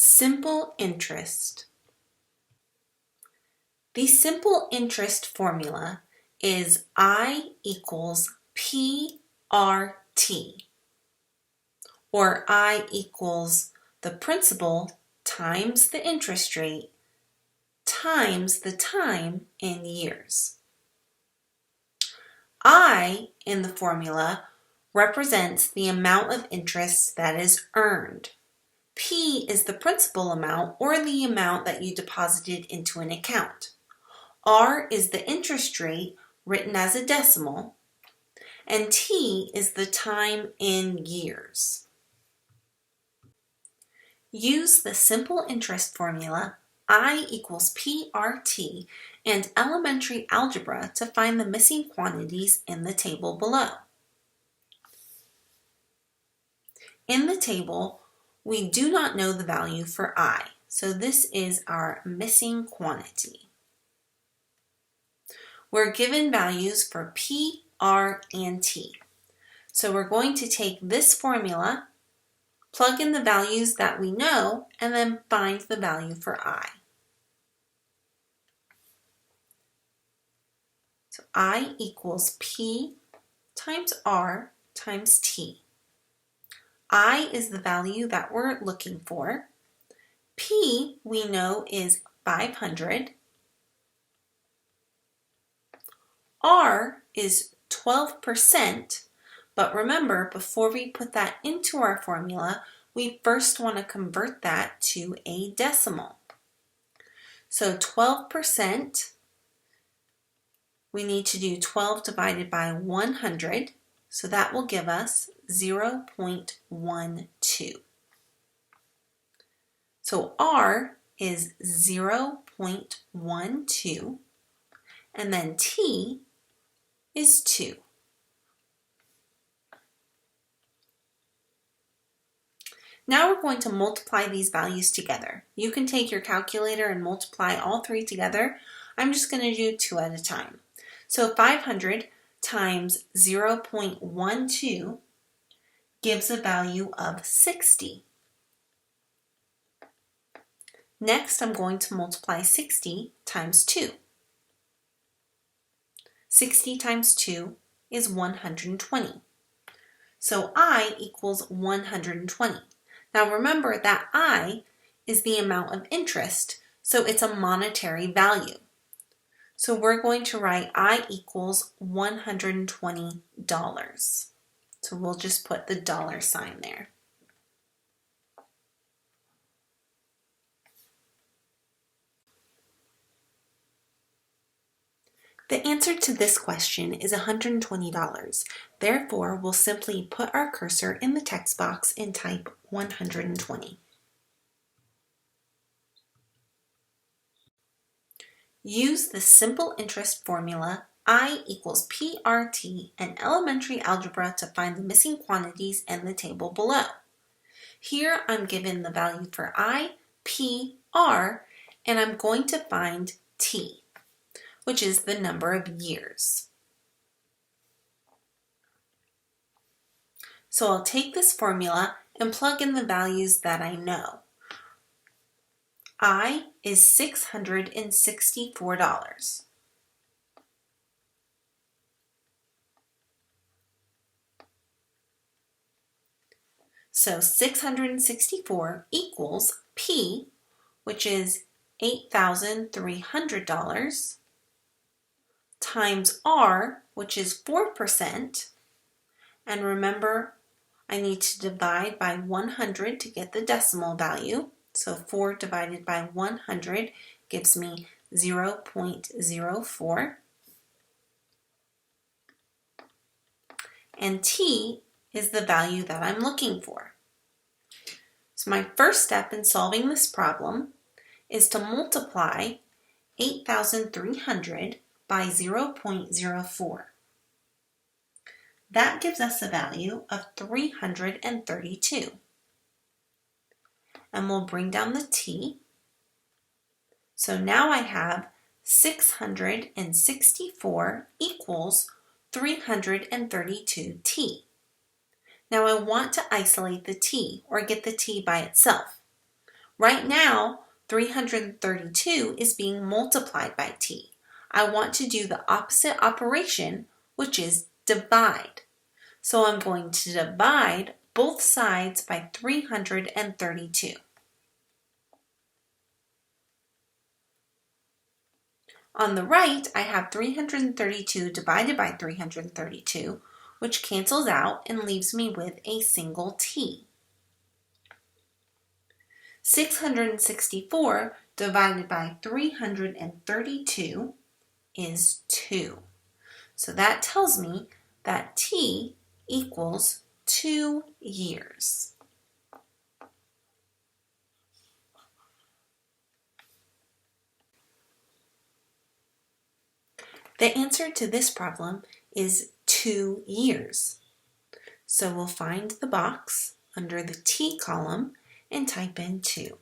Simple interest. The simple interest formula is I equals PRT, or I equals the principal times the interest rate times the time in years. I in the formula represents the amount of interest that is earned. P is the principal amount or the amount that you deposited into an account. R is the interest rate written as a decimal, and T is the time in years. Use the simple interest formula I equals PRT and elementary algebra to find the missing quantities in the table below. In the table, we do not know the value for I, so this is our missing quantity. We're given values for P, R, and T. So we're going to take this formula, plug in the values that we know, and then find the value for I. So I equals P times R times T. I is the value that we're looking for. P we know is 500. R is 12%, but remember, before we put that into our formula, we first want to convert that to a decimal. So 12%, we need to do 12 divided by 100, so that will give us 0.12. So R is 0.12, and then T is 2. Now we're going to multiply these values together. You can take your calculator and multiply all three together. I'm just going to do 2 at a time. So 500 times 0.12 gives a value of 60. Next, I'm going to multiply 60 times 2. 60 times 2 is 120. So I equals 120. Now remember that I is the amount of interest, so it's a monetary value. So we're going to write I equals $120. So we'll just put the dollar sign there. The answer to this question is $120. Therefore, we'll simply put our cursor in the text box and type 120. Use the simple interest formula I equals PRT and elementary algebra to find the missing quantities in the table below. Here I'm given the value for I, P, R, and I'm going to find T, which is the number of years. So I'll take this formula and plug in the values that I know. I is $664. So 664 equals P, which is $8,300, times R, which is 4%, and remember, I need to divide by 100 to get the decimal value, so 4 divided by 100 gives me 0.04, and T is the value that I'm looking for. So my first step in solving this problem is to multiply 8,300 by 0.04. That gives us a value of 332. And we'll bring down the T. So now I have 664 equals 332T. Now I want to isolate the T or get the T by itself. Right now, 332 is being multiplied by t. I want to do the opposite operation, which is divide. So I'm going to divide both sides by 332. On the right, I have 332 divided by 332, which cancels out and leaves me with a single t. 664 divided by 332 is 2. So that tells me that t equals 2 years. The answer to this problem is 2 years. So we'll find the box under the t column and type in 2.